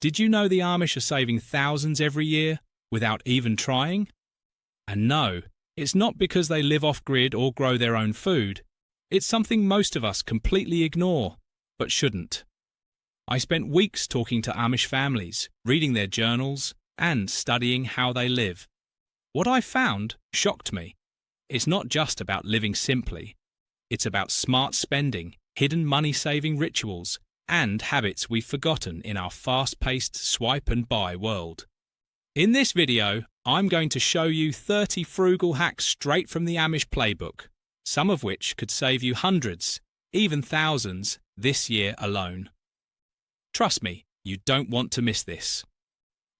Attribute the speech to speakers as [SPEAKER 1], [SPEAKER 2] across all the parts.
[SPEAKER 1] Did you know the Amish are saving thousands every year without even trying? And no, it's not because they live off-grid or grow their own food. It's something most of us completely ignore, but shouldn't. I spent weeks talking to Amish families, reading their journals, and studying how they live. What I found shocked me. It's not just about living simply. It's about smart spending, hidden money-saving rituals, and habits we've forgotten in our fast-paced swipe-and-buy world. In this video, I'm going to show you 30 frugal hacks straight from the Amish playbook, some of which could save you hundreds, even thousands, this year alone. Trust me, you don't want to miss this.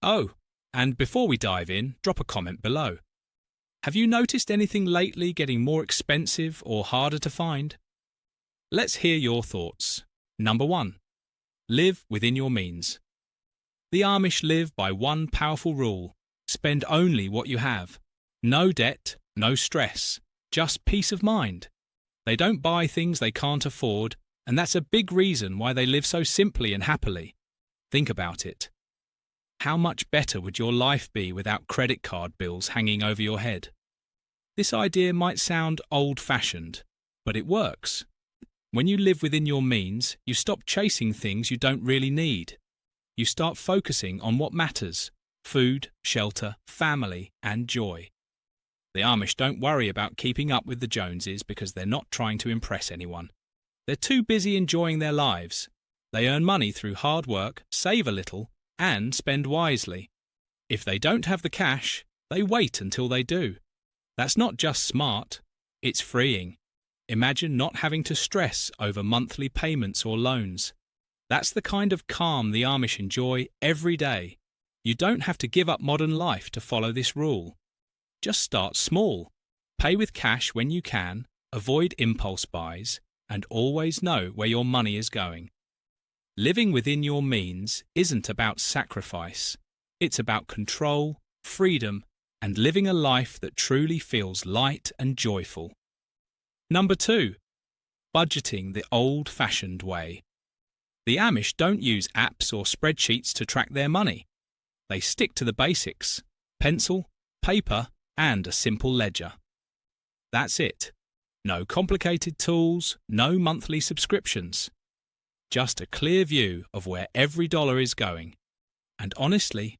[SPEAKER 1] Oh, and before we dive in, drop a comment below. Have you noticed anything lately getting more expensive or harder to find? Let's hear your thoughts. Number 1. Live within your means. The Amish live by one powerful rule: spend only what you have. No debt, no stress, just peace of mind. They don't buy things they can't afford, and that's a big reason why they live so simply and happily. Think about it. How much better would your life be without credit card bills hanging over your head? This idea might sound old-fashioned, but it works. When you live within your means, you stop chasing things you don't really need. You start focusing on what matters: food, shelter, family, and joy. The Amish don't worry about keeping up with the Joneses because they're not trying to impress anyone. They're too busy enjoying their lives. They earn money through hard work, save a little, and spend wisely. If they don't have the cash, they wait until they do. That's not just smart, it's freeing. Imagine not having to stress over monthly payments or loans. That's the kind of calm the Amish enjoy every day. You don't have to give up modern life to follow this rule. Just start small. Pay with cash when you can, avoid impulse buys, and always know where your money is going. Living within your means isn't about sacrifice. It's about control, freedom, and living a life that truly feels light and joyful. Number 2. Budgeting the old-fashioned way. The Amish don't use apps or spreadsheets to track their money. They stick to the basics: pencil, paper, and a simple ledger. That's it. No complicated tools, no monthly subscriptions. Just a clear view of where every dollar is going. And honestly,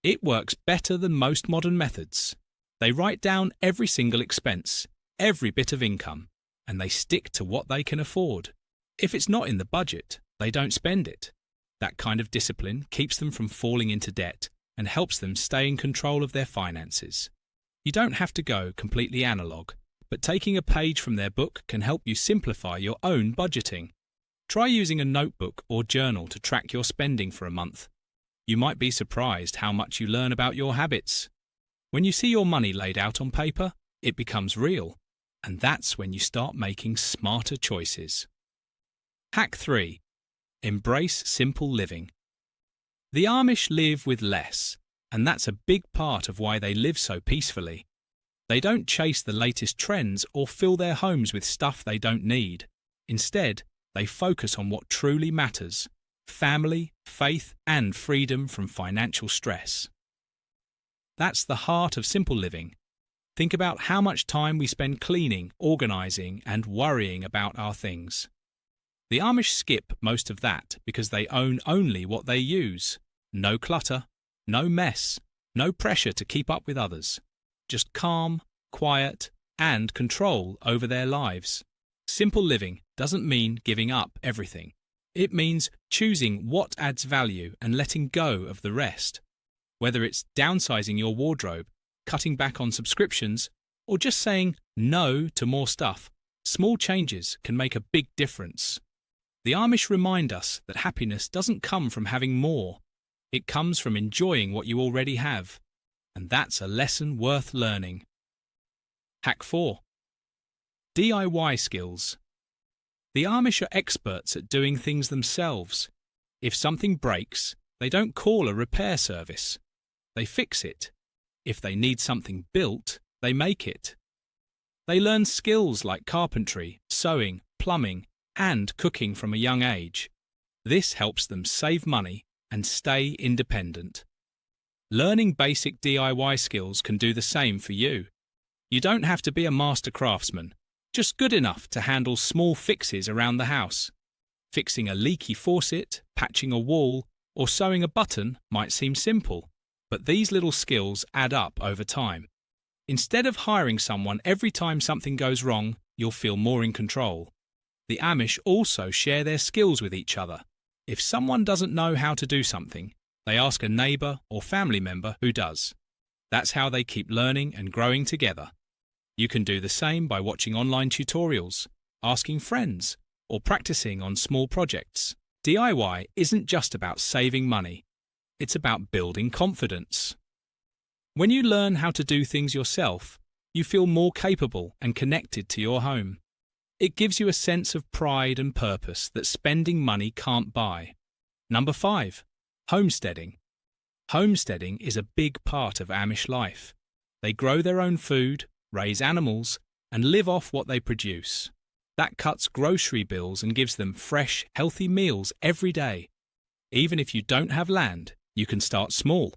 [SPEAKER 1] it works better than most modern methods. They write down every single expense, every bit of income, and they stick to what they can afford. If it's not in the budget, they don't spend it. That kind of discipline keeps them from falling into debt and helps them stay in control of their finances. You don't have to go completely analog, but taking a page from their book can help you simplify your own budgeting. Try using a notebook or journal to track your spending for a month. You might be surprised how much you learn about your habits. When you see your money laid out on paper, it becomes real, and that's when you start making smarter choices. Hack 3. Embrace simple living. The Amish live with less, and that's a big part of why they live so peacefully. They don't chase the latest trends or fill their homes with stuff they don't need. Instead, they focus on what truly matters: family, faith, and freedom from financial stress. That's the heart of simple living. Think about how much time we spend cleaning, organizing, and worrying about our things. The Amish skip most of that because they own only what they use. No clutter, no mess, no pressure to keep up with others. Just calm, quiet, and control over their lives. Simple living doesn't mean giving up everything. It means choosing what adds value and letting go of the rest. Whether it's downsizing your wardrobe, cutting back on subscriptions, or just saying no to more stuff, small changes can make a big difference. The Amish remind us that happiness doesn't come from having more. It comes from enjoying what you already have. And that's a lesson worth learning. Hack 4. DIY skills. The Amish are experts at doing things themselves. If something breaks, they don't call a repair service. They fix it. If they need something built, they make it. They learn skills like carpentry, sewing, plumbing, and cooking from a young age. This helps them save money and stay independent. Learning basic DIY skills can do the same for you. You don't have to be a master craftsman, just good enough to handle small fixes around the house. Fixing a leaky faucet, patching a wall, or sewing a button might seem simple, but these little skills add up over time. Instead of hiring someone every time something goes wrong, you'll feel more in control. The Amish also share their skills with each other. If someone doesn't know how to do something, they ask a neighbour or family member who does. That's how they keep learning and growing together. You can do the same by watching online tutorials, asking friends, or practicing on small projects. DIY isn't just about saving money. It's about building confidence. When you learn how to do things yourself, you feel more capable and connected to your home. It gives you a sense of pride and purpose that spending money can't buy. Number 5. Homesteading. Homesteading is a big part of Amish life. They grow their own food, raise animals, and live off what they produce. That cuts grocery bills and gives them fresh, healthy meals every day. Even if you don't have land, you can start small.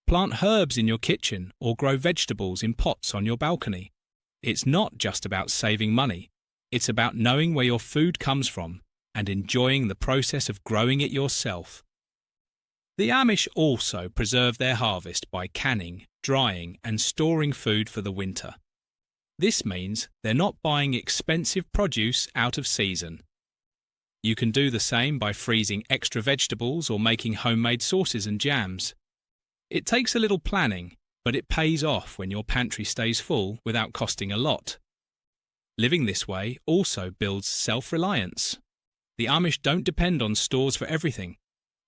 [SPEAKER 1] Plant herbs in your kitchen or grow vegetables in pots on your balcony. It's not just about saving money. It's about knowing where your food comes from and enjoying the process of growing it yourself. The Amish also preserve their harvest by canning, drying, and storing food for the winter. This means they're not buying expensive produce out of season. You can do the same by freezing extra vegetables or making homemade sauces and jams. It takes a little planning, but it pays off when your pantry stays full without costing a lot. Living this way also builds self-reliance. The Amish don't depend on stores for everything.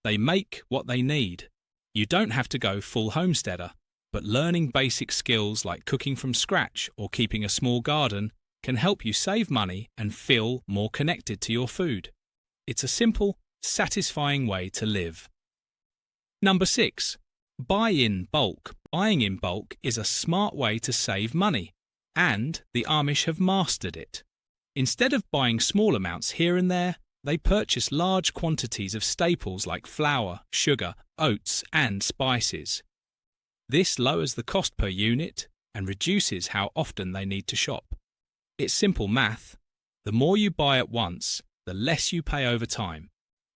[SPEAKER 1] They make what they need. You don't have to go full homesteader, but learning basic skills like cooking from scratch or keeping a small garden can help you save money and feel more connected to your food. It's a simple, satisfying way to live. Number 6. Buy in bulk. Buying in bulk is a smart way to save money, and the Amish have mastered it. Instead of buying small amounts here and there, they purchase large quantities of staples like flour, sugar, oats, and spices. This lowers the cost per unit and reduces how often they need to shop. It's simple math. The more you buy at once, the less you pay over time.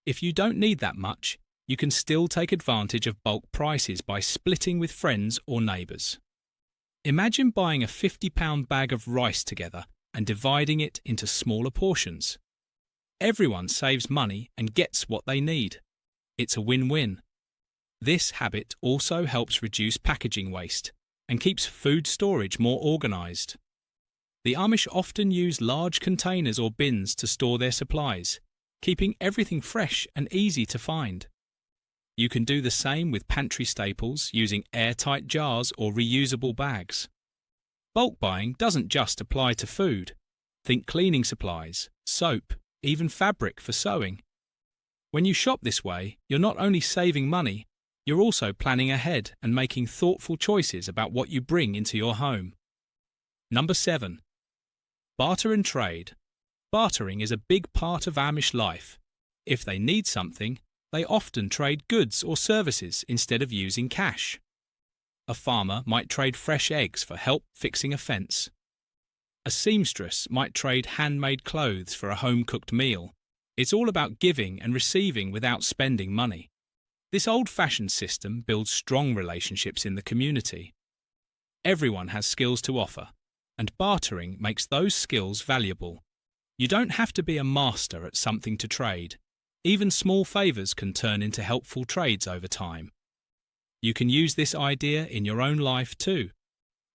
[SPEAKER 1] If you don't need that much, you can still take advantage of bulk prices by splitting with friends or neighbours. Imagine buying a £50 bag of rice together and dividing it into smaller portions. Everyone saves money and gets what they need. It's a win-win. This habit also helps reduce packaging waste and keeps food storage more organised. The Amish often use large containers or bins to store their supplies, keeping everything fresh and easy to find. You can do the same with pantry staples using airtight jars or reusable bags. Bulk buying doesn't just apply to food. Think cleaning supplies, soap, even fabric for sewing. When you shop this way, you're not only saving money, you're also planning ahead and making thoughtful choices about what you bring into your home. Number 7. Barter and Trade. Bartering is a big part of Amish life. If they need something, they often trade goods or services instead of using cash. A farmer might trade fresh eggs for help fixing a fence. A seamstress might trade handmade clothes for a home-cooked meal. It's all about giving and receiving without spending money. This old-fashioned system builds strong relationships in the community. Everyone has skills to offer, and bartering makes those skills valuable. You don't have to be a master at something to trade. Even small favours can turn into helpful trades over time. You can use this idea in your own life too.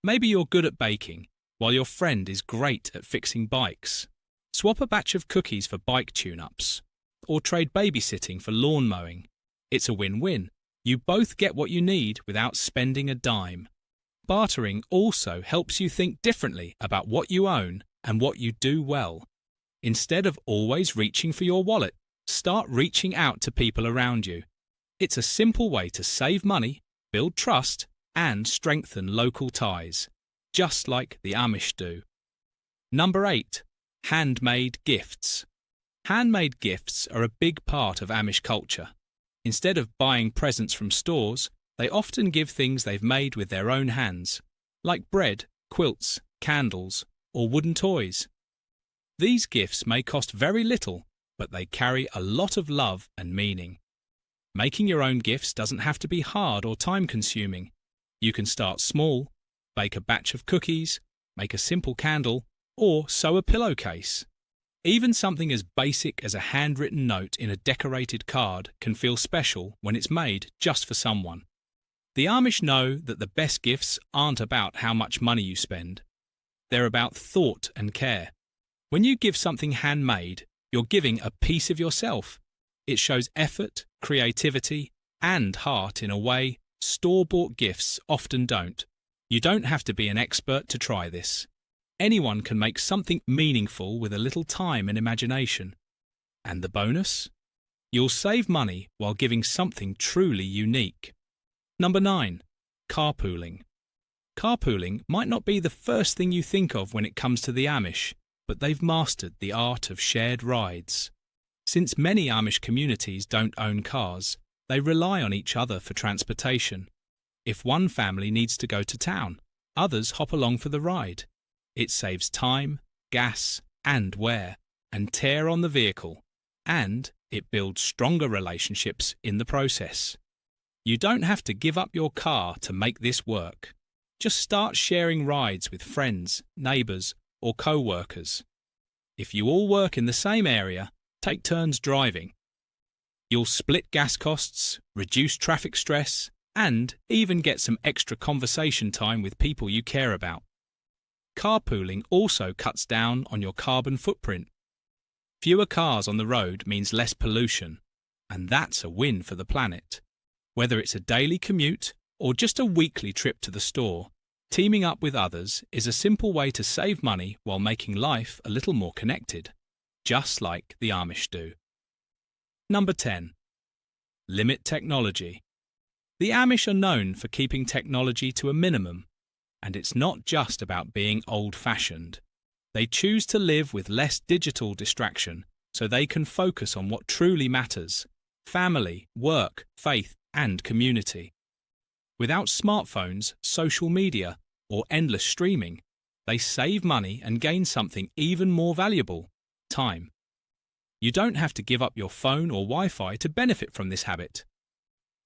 [SPEAKER 1] Maybe you're good at baking, while your friend is great at fixing bikes. Swap a batch of cookies for bike tune-ups, or trade babysitting for lawn mowing. It's a win-win. You both get what you need without spending a dime. Bartering also helps you think differently about what you own and what you do well. Instead of always reaching for your wallet, start reaching out to people around you. It's a simple way to save money, build trust, and strengthen local ties, just like the Amish do. Number 8. Handmade Gifts. Handmade gifts are a big part of Amish culture. Instead of buying presents from stores, they often give things they've made with their own hands, like bread, quilts, candles, or wooden toys. These gifts may cost very little, but they carry a lot of love and meaning. Making your own gifts doesn't have to be hard or time-consuming. You can start small, bake a batch of cookies, make a simple candle, or sew a pillowcase. Even something as basic as a handwritten note in a decorated card can feel special when it's made just for someone. The Amish know that the best gifts aren't about how much money you spend. They're about thought and care. When you give something handmade, you're giving a piece of yourself. It shows effort, creativity, and heart in a way store-bought gifts often don't. You don't have to be an expert to try this. Anyone can make something meaningful with a little time and imagination. And the bonus? You'll save money while giving something truly unique. Number 9. Carpooling. Carpooling might not be the first thing you think of when it comes to the Amish, but they've mastered the art of shared rides. Since many Amish communities don't own cars, they rely on each other for transportation. If one family needs to go to town, others hop along for the ride. It saves time, gas, and wear, and tear on the vehicle, and it builds stronger relationships in the process. You don't have to give up your car to make this work. Just start sharing rides with friends, neighbours, or co-workers. If you all work in the same area, take turns driving. You'll split gas costs, reduce traffic stress, and even get some extra conversation time with people you care about. Carpooling also cuts down on your carbon footprint. Fewer cars on the road means less pollution, and that's a win for the planet. Whether it's a daily commute or just a weekly trip to the store, teaming up with others is a simple way to save money while making life a little more connected, just like the Amish do. Number 10. Limit technology. The Amish are known for keeping technology to a minimum, and it's not just about being old-fashioned. They choose to live with less digital distraction so they can focus on what truly matters: family, work, faith, and community. Without smartphones, social media, or endless streaming, they save money and gain something even more valuable: time. You don't have to give up your phone or Wi-Fi to benefit from this habit.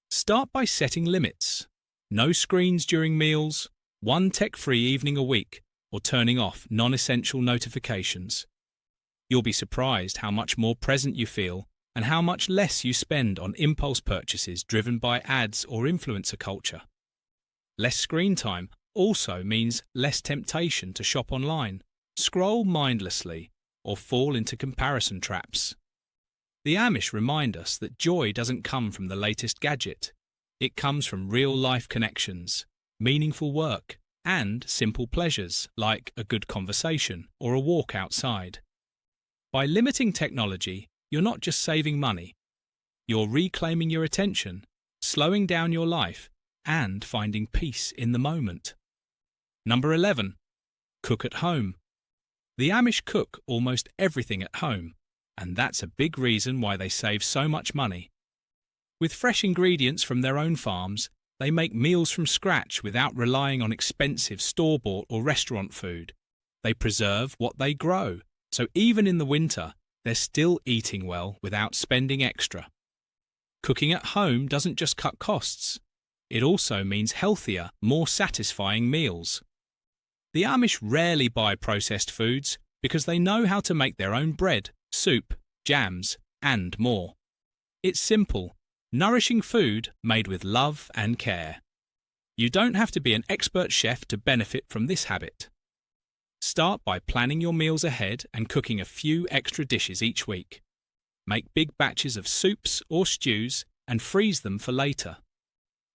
[SPEAKER 1] Start by setting limits. No screens during meals, one tech-free evening a week, or turning off non-essential notifications. You'll be surprised how much more present you feel and how much less you spend on impulse purchases driven by ads or influencer culture. Less screen time also means less temptation to shop online, scroll mindlessly, or fall into comparison traps. The Amish remind us that joy doesn't come from the latest gadget. It comes from real-life connections, meaningful work, and simple pleasures like a good conversation or a walk outside. By limiting technology, you're not just saving money. You're reclaiming your attention, slowing down your life, and finding peace in the moment. Number 11. Cook at home. The Amish cook almost everything at home, and that's a big reason why they save so much money. With fresh ingredients from their own farms, they make meals from scratch without relying on expensive store-bought or restaurant food. They preserve what they grow, so even in the winter, they're still eating well without spending extra. Cooking at home doesn't just cut costs. It also means healthier, more satisfying meals. The Amish rarely buy processed foods because they know how to make their own bread, soup, jams, and more. It's simple, nourishing food made with love and care. You don't have to be an expert chef to benefit from this habit. Start by planning your meals ahead and cooking a few extra dishes each week. Make big batches of soups or stews and freeze them for later.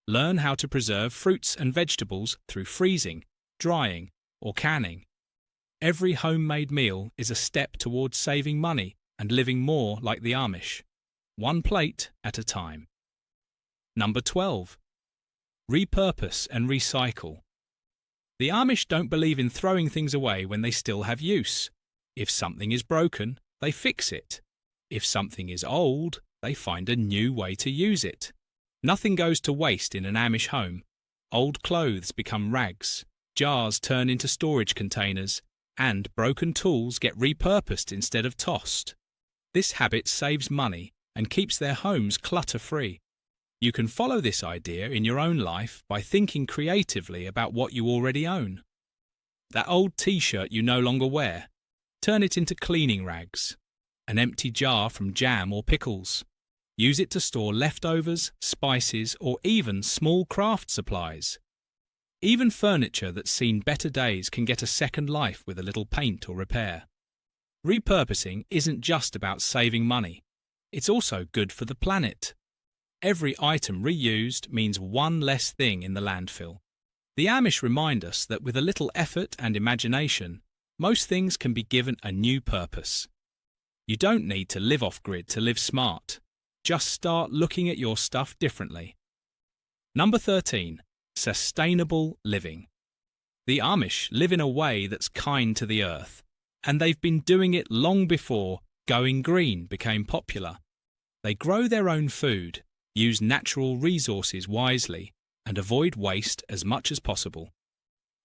[SPEAKER 1] Learn how to preserve fruits and vegetables through freezing, drying, or canning. Every homemade meal is a step towards saving money and living more like the Amish, one plate at a time. Number 12. Repurpose and recycle. The Amish don't believe in throwing things away when they still have use. If something is broken, they fix it. If something is old, they find a new way to use it. Nothing goes to waste in an Amish home. Old clothes become rags, jars turn into storage containers, and broken tools get repurposed instead of tossed. This habit saves money and keeps their homes clutter-free. You can follow this idea in your own life by thinking creatively about what you already own. That old t-shirt you no longer wear, turn it into cleaning rags. An empty jar from jam or pickles. Use it to store leftovers, spices, or even small craft supplies. Even furniture that's seen better days can get a second life with a little paint or repair. Repurposing isn't just about saving money. It's also good for the planet. Every item reused means one less thing in the landfill. The Amish remind us that with a little effort and imagination, most things can be given a new purpose. You don't need to live off-grid to live smart. Just start looking at your stuff differently. Number 13. Sustainable living. The Amish live in a way that's kind to the earth, and they've been doing it long before going green became popular. They grow their own food, use natural resources wisely, and avoid waste as much as possible.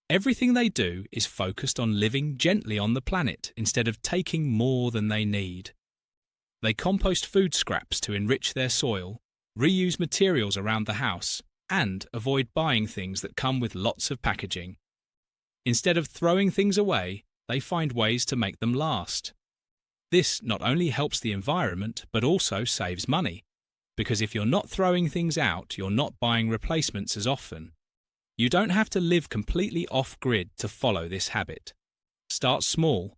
[SPEAKER 1] Everything they do is focused on living gently on the planet instead of taking more than they need. They compost food scraps to enrich their soil, reuse materials around the house, and avoid buying things that come with lots of packaging. Instead of throwing things away, they find ways to make them last. This not only helps the environment but also saves money, because if you're not throwing things out, you're not buying replacements as often. You don't have to live completely off-grid to follow this habit. Start small.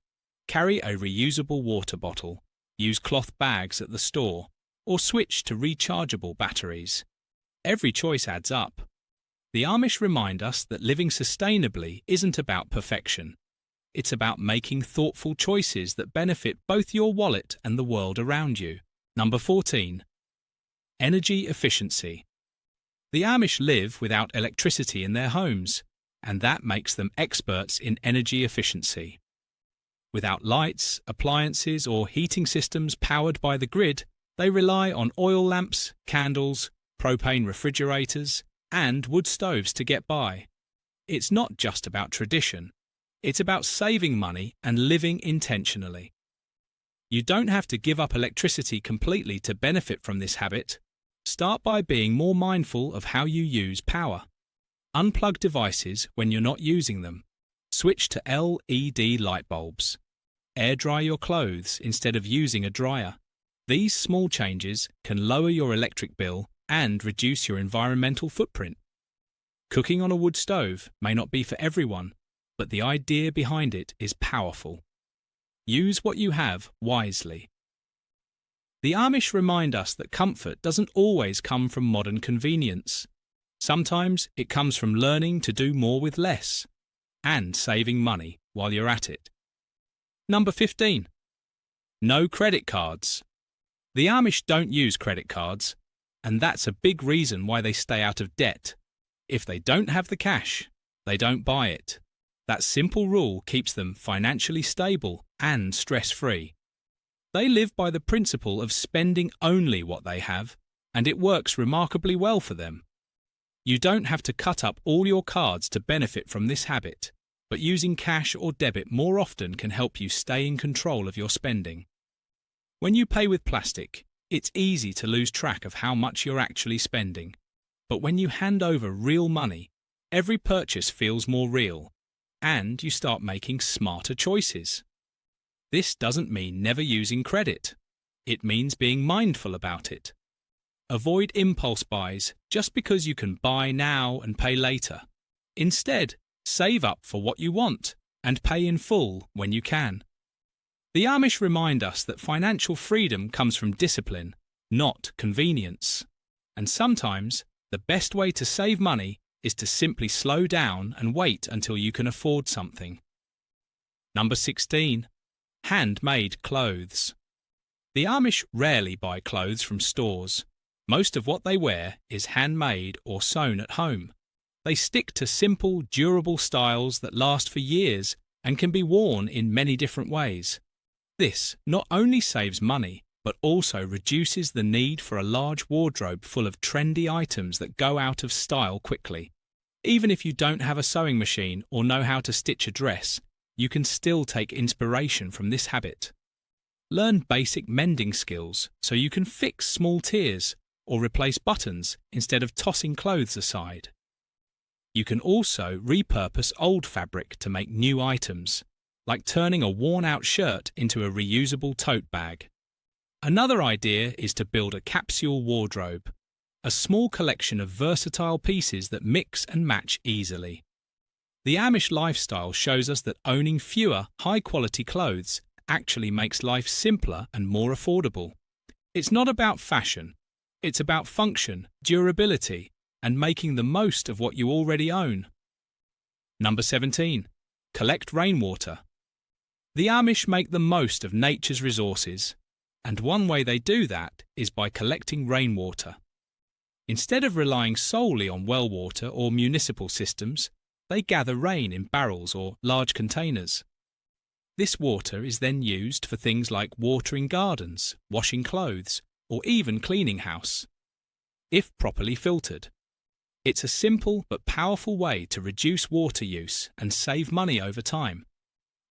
[SPEAKER 1] Carry a reusable water bottle. Use cloth bags at the store, or switch to rechargeable batteries. Every choice adds up. The Amish remind us that living sustainably isn't about perfection. It's about making thoughtful choices that benefit both your wallet and the world around you. Number 14. Energy efficiency. The Amish live without electricity in their homes, and that makes them experts in energy efficiency. Without lights, appliances, or heating systems powered by the grid, they rely on oil lamps, candles, propane refrigerators, and wood stoves to get by. It's not just about tradition. It's about saving money and living intentionally. You don't have to give up electricity completely to benefit from this habit. Start by being more mindful of how you use power. Unplug devices when you're not using them. Switch to LED light bulbs. Air dry your clothes instead of using a dryer. These small changes can lower your electric bill and reduce your environmental footprint. Cooking on a wood stove may not be for everyone, but the idea behind it is powerful. Use what you have wisely. The Amish remind us that comfort doesn't always come from modern convenience. Sometimes it comes from learning to do more with less and saving money while you're at it. Number 15. No credit cards. The Amish don't use credit cards, and that's a big reason why they stay out of debt. If they don't have the cash, they don't buy it. That simple rule keeps them financially stable and stress-free. They live by the principle of spending only what they have, and it works remarkably well for them. You don't have to cut up all your cards to benefit from this habit, but using cash or debit more often can help you stay in control of your spending. When you pay with plastic, it's easy to lose track of how much you're actually spending. But when you hand over real money, every purchase feels more real, and you start making smarter choices. This doesn't mean never using credit. It means being mindful about it. Avoid impulse buys just because you can buy now and pay later. Instead, save up for what you want and pay in full when you can. The Amish remind us that financial freedom comes from discipline, not convenience. And sometimes, the best way to save money is to simply slow down and wait until you can afford something. Number 16. Handmade clothes. The Amish rarely buy clothes from stores. Most of what they wear is handmade or sewn at home. They stick to simple, durable styles that last for years and can be worn in many different ways. This not only saves money, but also reduces the need for a large wardrobe full of trendy items that go out of style quickly. Even if you don't have a sewing machine or know how to stitch a dress, you can still take inspiration from this habit. Learn basic mending skills so you can fix small tears or replace buttons instead of tossing clothes aside. You can also repurpose old fabric to make new items, like turning a worn-out shirt into a reusable tote bag. Another idea is to build a capsule wardrobe, a small collection of versatile pieces that mix and match easily. The Amish lifestyle shows us that owning fewer, high-quality clothes actually makes life simpler and more affordable. It's not about fashion, it's about function, durability, and making the most of what you already own. Number 17. Collect rainwater. The Amish make the most of nature's resources, and one way they do that is by collecting rainwater. Instead of relying solely on well water or municipal systems, they gather rain in barrels or large containers. This water is then used for things like watering gardens, washing clothes, or even cleaning house, if properly filtered. It's a simple but powerful way to reduce water use and save money over time.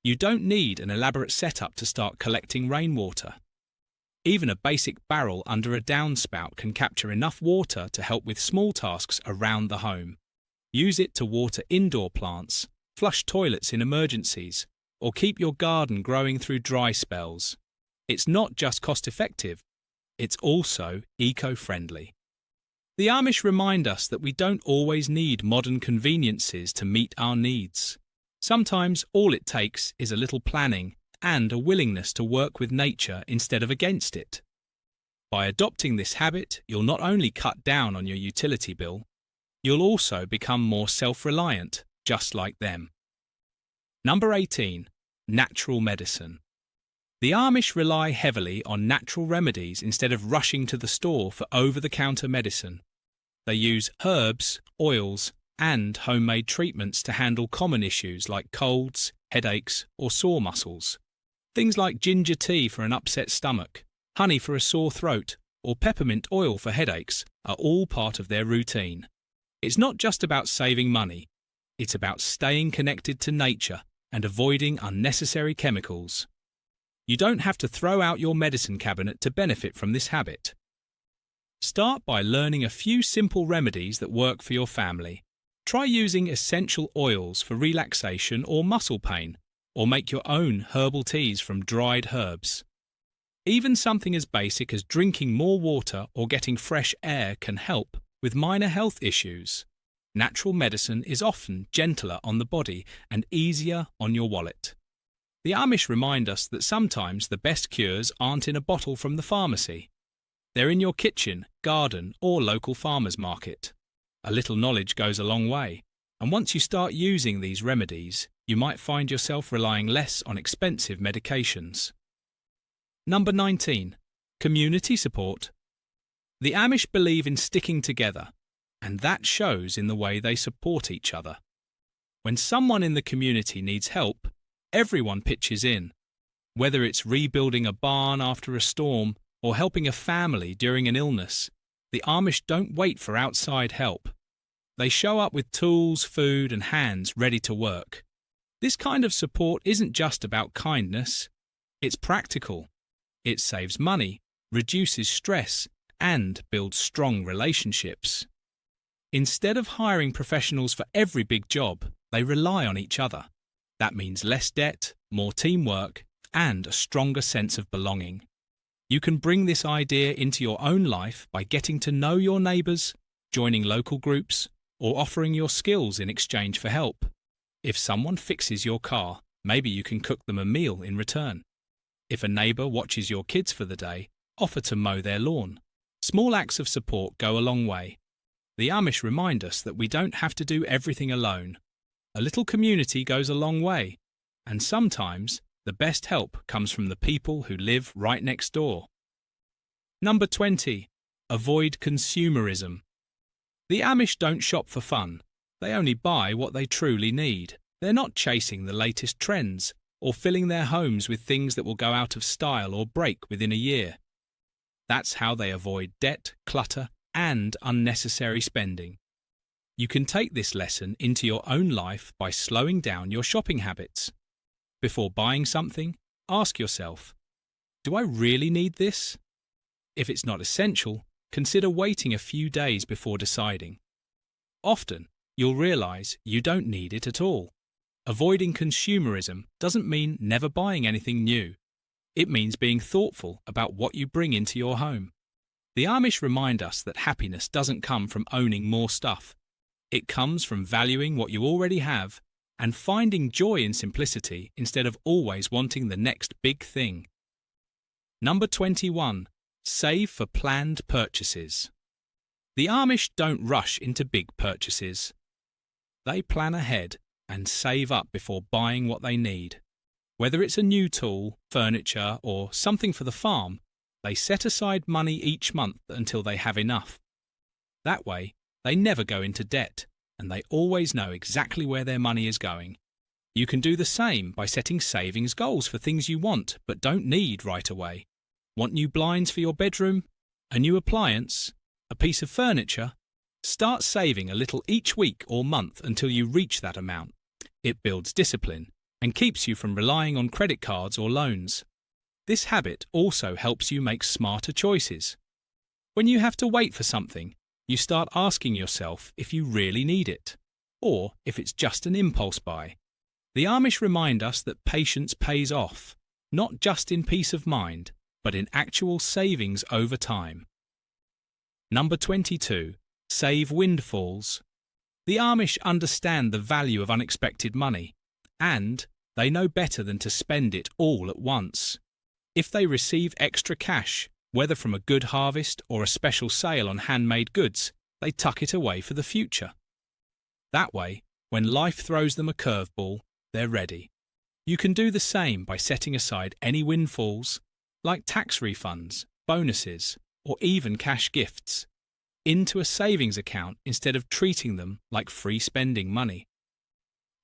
[SPEAKER 1] You don't need an elaborate setup to start collecting rainwater. Even a basic barrel under a downspout can capture enough water to help with small tasks around the home. Use it to water indoor plants, flush toilets in emergencies, or keep your garden growing through dry spells. It's not just cost-effective, it's also eco-friendly. The Amish remind us that we don't always need modern conveniences to meet our needs. Sometimes all it takes is a little planning and a willingness to work with nature instead of against it. By adopting this habit, you'll not only cut down on your utility bill, you'll also become more self-reliant, just like them. Number 18. Natural medicine. The Amish rely heavily on natural remedies instead of rushing to the store for over-the-counter medicine. They use herbs, oils, and homemade treatments to handle common issues like colds, headaches, or sore muscles. Things like ginger tea for an upset stomach, honey for a sore throat, or peppermint oil for headaches are all part of their routine. It's not just about saving money, it's about staying connected to nature and avoiding unnecessary chemicals. You don't have to throw out your medicine cabinet to benefit from this habit. Start by learning a few simple remedies that work for your family. Try using essential oils for relaxation or muscle pain, or make your own herbal teas from dried herbs. Even something as basic as drinking more water or getting fresh air can help with minor health issues. Natural medicine is often gentler on the body and easier on your wallet. The Amish remind us that sometimes the best cures aren't in a bottle from the pharmacy. They're in your kitchen, garden, or local farmer's market. A little knowledge goes a long way, and once you start using these remedies, you might find yourself relying less on expensive medications. Number 19. Community support. The Amish believe in sticking together, and that shows in the way they support each other. When someone in the community needs help, everyone pitches in. Whether it's rebuilding a barn after a storm or helping a family during an illness, the Amish don't wait for outside help. They show up with tools, food, and hands ready to work. This kind of support isn't just about kindness, it's practical. It saves money, reduces stress, and builds strong relationships. Instead of hiring professionals for every big job, they rely on each other. That means less debt, more teamwork, and a stronger sense of belonging. You can bring this idea into your own life by getting to know your neighbours, joining local groups, or offering your skills in exchange for help. If someone fixes your car, maybe you can cook them a meal in return. If a neighbour watches your kids for the day, offer to mow their lawn. Small acts of support go a long way. The Amish remind us that we don't have to do everything alone. A little community goes a long way, and sometimes the best help comes from the people who live right next door. Number 20. Avoid consumerism. The Amish don't shop for fun. They only buy what they truly need. They're not chasing the latest trends or filling their homes with things that will go out of style or break within a year. That's how they avoid debt, clutter, and unnecessary spending. You can take this lesson into your own life by slowing down your shopping habits. Before buying something, ask yourself, do I really need this? If it's not essential, consider waiting a few days before deciding. Often, you'll realize you don't need it at all. Avoiding consumerism doesn't mean never buying anything new. It means being thoughtful about what you bring into your home. The Amish remind us that happiness doesn't come from owning more stuff. It comes from valuing what you already have and finding joy in simplicity instead of always wanting the next big thing. Number 21. Save for planned purchases. The Amish don't rush into big purchases. They plan ahead and save up before buying what they need. Whether it's a new tool, furniture, or something for the farm, they set aside money each month until they have enough. That way, they never go into debt, and they always know exactly where their money is going. You can do the same by setting savings goals for things you want but don't need right away. Want new blinds for your bedroom? A new appliance? A piece of furniture? Start saving a little each week or month until you reach that amount. It builds discipline and keeps you from relying on credit cards or loans. This habit also helps you make smarter choices. When you have to wait for something, you start asking yourself if you really need it, or if it's just an impulse buy. The Amish remind us that patience pays off, not just in peace of mind, but in actual savings over time. Number 22. Save windfalls. The Amish understand the value of unexpected money, and they know better than to spend it all at once. If they receive extra cash, whether from a good harvest or a special sale on handmade goods, they tuck it away for the future. That way, when life throws them a curveball, they're ready. You can do the same by setting aside any windfalls, like tax refunds, bonuses, or even cash gifts, into a savings account instead of treating them like free spending money.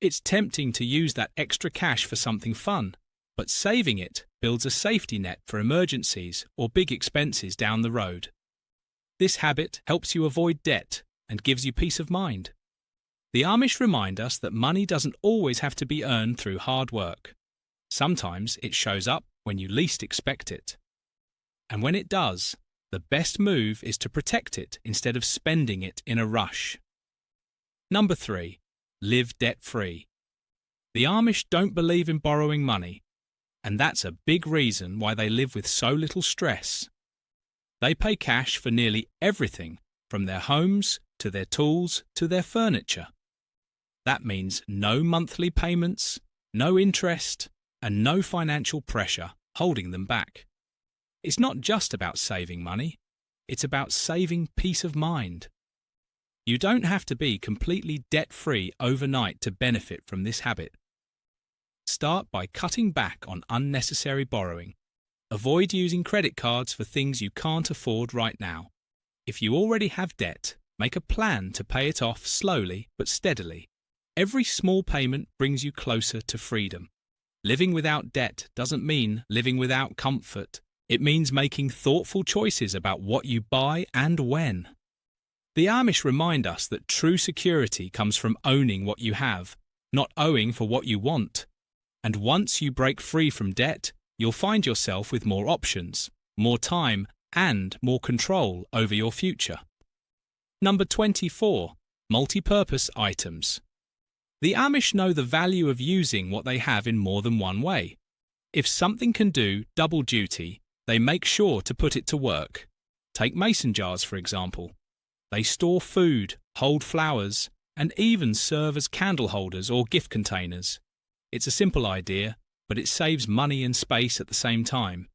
[SPEAKER 1] It's tempting to use that extra cash for something fun, but saving it builds a safety net for emergencies or big expenses down the road. This habit helps you avoid debt and gives you peace of mind. The Amish remind us that money doesn't always have to be earned through hard work. Sometimes it shows up when you least expect it. And when it does, the best move is to protect it instead of spending it in a rush. Number 3. Live debt-free. The Amish don't believe in borrowing money, and that's a big reason why they live with so little stress. They pay cash for nearly everything, from their homes to their tools to their furniture. That means no monthly payments, no interest, and no financial pressure holding them back. It's not just about saving money, it's about saving peace of mind. You don't have to be completely debt-free overnight to benefit from this habit. Start by cutting back on unnecessary borrowing. Avoid using credit cards for things you can't afford right now. If you already have debt, make a plan to pay it off slowly but steadily. Every small payment brings you closer to freedom. Living without debt doesn't mean living without comfort. It means making thoughtful choices about what you buy and when. The Amish remind us that true security comes from owning what you have, not owing for what you want. And once you break free from debt, you'll find yourself with more options, more time, and more control over your future. Number 24. Multipurpose items. The Amish know the value of using what they have in more than one way. If something can do double duty, they make sure to put it to work. Take mason jars, for example. They store food, hold flowers, and even serve as candle holders or gift containers. It's a simple idea, but it saves money and space at the same time.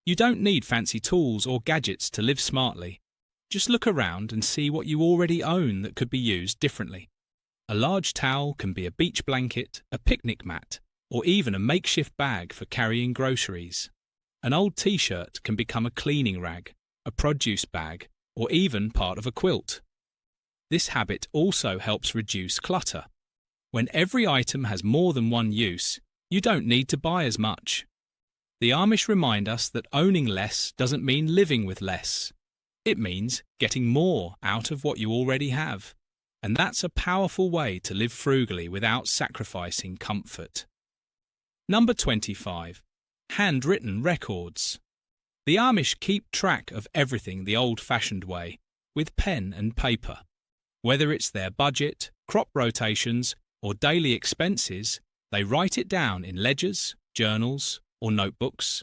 [SPEAKER 1] You don't need fancy tools or gadgets to live smartly. Just look around and see what you already own that could be used differently. A large towel can be a beach blanket, a picnic mat, or even a makeshift bag for carrying groceries. An old t-shirt can become a cleaning rag, a produce bag, or even part of a quilt. This habit also helps reduce clutter. When every item has more than one use, you don't need to buy as much. The Amish remind us that owning less doesn't mean living with less. It means getting more out of what you already have. And that's a powerful way to live frugally without sacrificing comfort. Number 25. Handwritten records. The Amish keep track of everything the old-fashioned way, with pen and paper. Whether it's their budget, crop rotations, or daily expenses, they write it down in ledgers, journals, or notebooks.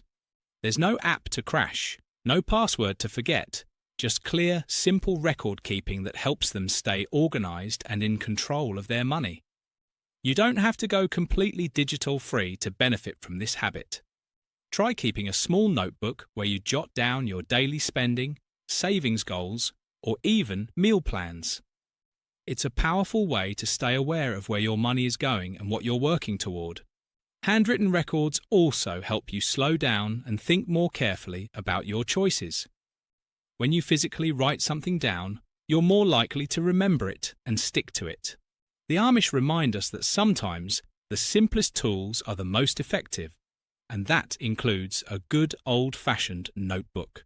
[SPEAKER 1] There's no app to crash, no password to forget, just clear, simple record keeping that helps them stay organised and in control of their money. You don't have to go completely digital-free to benefit from this habit. Try keeping a small notebook where you jot down your daily spending, savings goals, or even meal plans. It's a powerful way to stay aware of where your money is going and what you're working toward. Handwritten records also help you slow down and think more carefully about your choices. When you physically write something down, you're more likely to remember it and stick to it. The Amish remind us that sometimes the simplest tools are the most effective, and that includes a good old-fashioned notebook.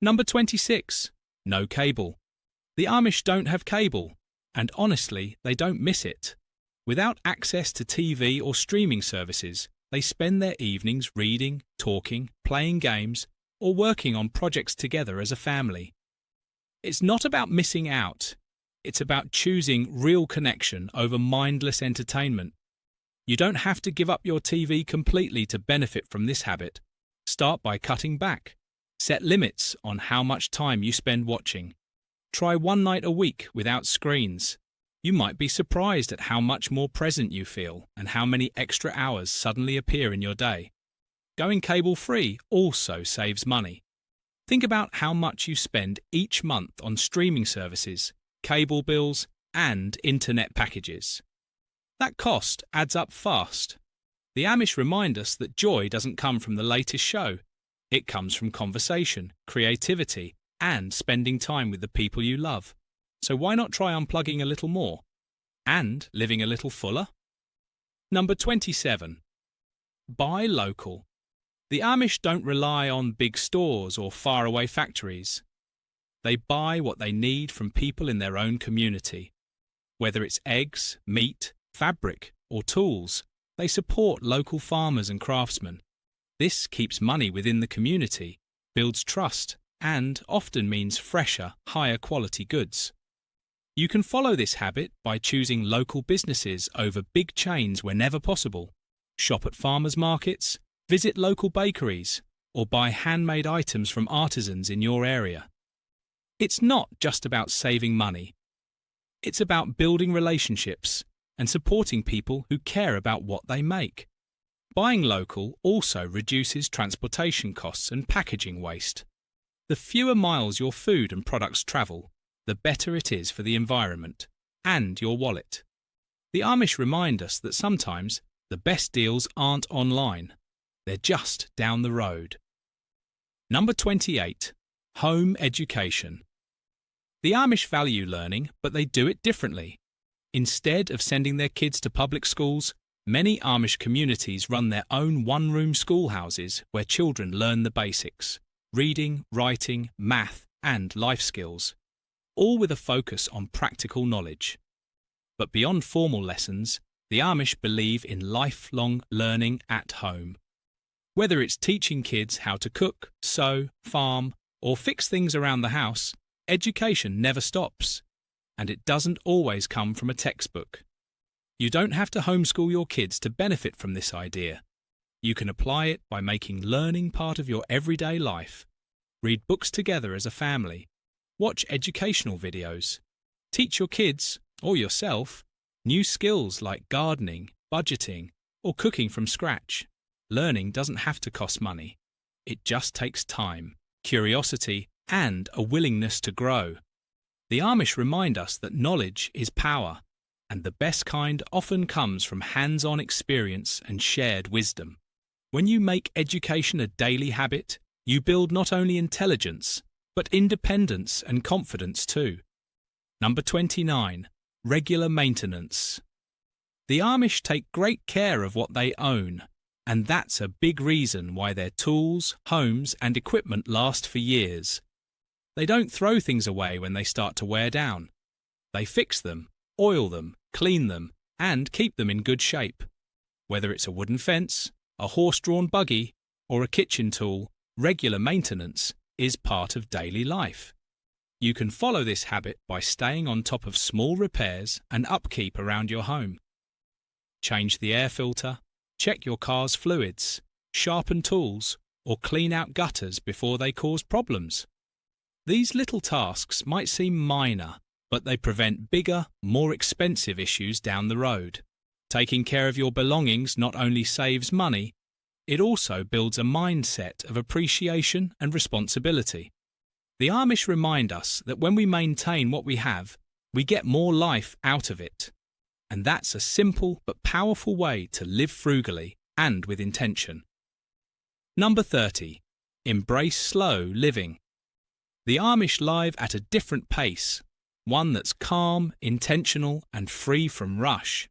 [SPEAKER 1] Number 26. No cable. The Amish don't have cable, and honestly, they don't miss it. Without access to TV or streaming services, they spend their evenings reading, talking, playing games, or working on projects together as a family. It's not about missing out. It's about choosing real connection over mindless entertainment. You don't have to give up your TV completely to benefit from this habit. Start by cutting back. Set limits on how much time you spend watching. Try one night a week without screens. You might be surprised at how much more present you feel and how many extra hours suddenly appear in your day. Going cable-free also saves money. Think about how much you spend each month on streaming services, cable bills, and internet packages. That cost adds up fast. The Amish remind us that joy doesn't come from the latest show. It comes from conversation, creativity, and spending time with the people you love. So why not try unplugging a little more? And living a little fuller? Number 27. Buy local. The Amish don't rely on big stores or faraway factories. They buy what they need from people in their own community. Whether it's eggs, meat, fabric, or tools, they support local farmers and craftsmen. This keeps money within the community, builds trust, and often means fresher, higher quality goods. You can follow this habit by choosing local businesses over big chains whenever possible. Shop at farmers markets, visit local bakeries, or buy handmade items from artisans in your area. It's not just about saving money. It's about building relationships and supporting people who care about what they make. Buying local also reduces transportation costs and packaging waste. The fewer miles your food and products travel, the better it is for the environment and your wallet. The Amish remind us that sometimes the best deals aren't online. They're just down the road. Number 28. Home education. The Amish value learning, but they do it differently. Instead of sending their kids to public schools, many Amish communities run their own one-room schoolhouses where children learn the basics: reading, writing, math, and life skills, all with a focus on practical knowledge. But beyond formal lessons, the Amish believe in lifelong learning at home. Whether it's teaching kids how to cook, sew, farm, or fix things around the house, education never stops. And it doesn't always come from a textbook. You don't have to homeschool your kids to benefit from this idea. You can apply it by making learning part of your everyday life. Read books together as a family. Watch educational videos. Teach your kids, or yourself, new skills like gardening, budgeting, or cooking from scratch. Learning doesn't have to cost money. It just takes time, curiosity, and a willingness to grow. The Amish remind us that knowledge is power, and the best kind often comes from hands-on experience and shared wisdom. When you make education a daily habit, you build not only intelligence, but independence and confidence too. Number 29. Regular maintenance. The Amish take great care of what they own. And that's a big reason why their tools, homes, and equipment last for years. They don't throw things away when they start to wear down. They fix them, oil them, clean them, and keep them in good shape. Whether it's a wooden fence, a horse-drawn buggy, or a kitchen tool, regular maintenance is part of daily life. You can follow this habit by staying on top of small repairs and upkeep around your home. Change the air filter, check your car's fluids, sharpen tools, or clean out gutters before they cause problems. These little tasks might seem minor, but they prevent bigger, more expensive issues down the road. Taking care of your belongings not only saves money, it also builds a mindset of appreciation and responsibility. The Amish remind us that when we maintain what we have, we get more life out of it. And that's a simple but powerful way to live frugally and with intention. Number 30. Embrace slow living. The Amish live at a different pace, one that's calm, intentional, and free from rush.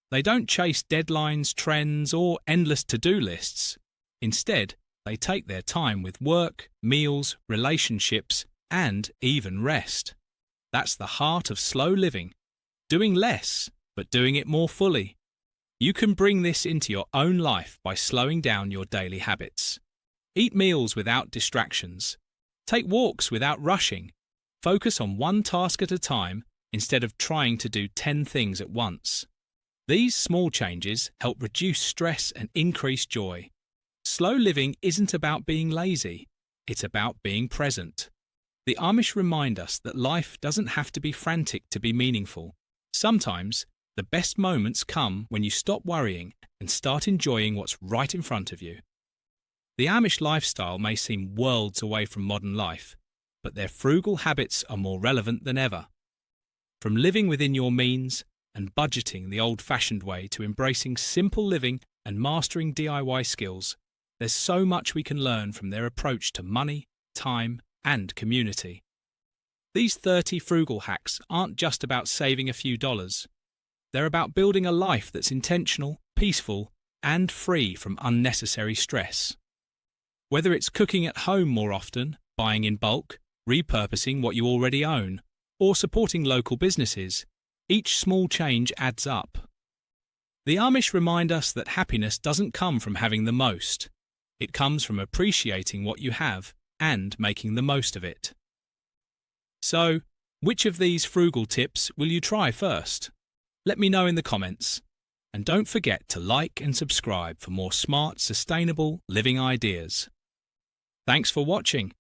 [SPEAKER 1] They don't chase deadlines, trends, or endless to-do lists. Instead, they take their time with work, meals, relationships, and even rest. That's the heart of slow living. Doing less, but doing it more fully. You can bring this into your own life by slowing down your daily habits. Eat meals without distractions. Take walks without rushing. Focus on one task at a time instead of trying to do 10 things at once. These small changes help reduce stress and increase joy. Slow living isn't about being lazy, it's about being present. The Amish remind us that life doesn't have to be frantic to be meaningful. Sometimes, the best moments come when you stop worrying and start enjoying what's right in front of you. The Amish lifestyle may seem worlds away from modern life, but their frugal habits are more relevant than ever. From living within your means and budgeting the old-fashioned way to embracing simple living and mastering DIY skills, there's so much we can learn from their approach to money, time, and community. These 30 frugal hacks aren't just about saving a few dollars. They're about building a life that's intentional, peaceful, and free from unnecessary stress. Whether it's cooking at home more often, buying in bulk, repurposing what you already own, or supporting local businesses, each small change adds up. The Amish remind us that happiness doesn't come from having the most. It comes from appreciating what you have and making the most of it. So, which of these frugal tips will you try first? Let me know in the comments. And don't forget to like and subscribe for more smart, sustainable living ideas. Thanks for watching.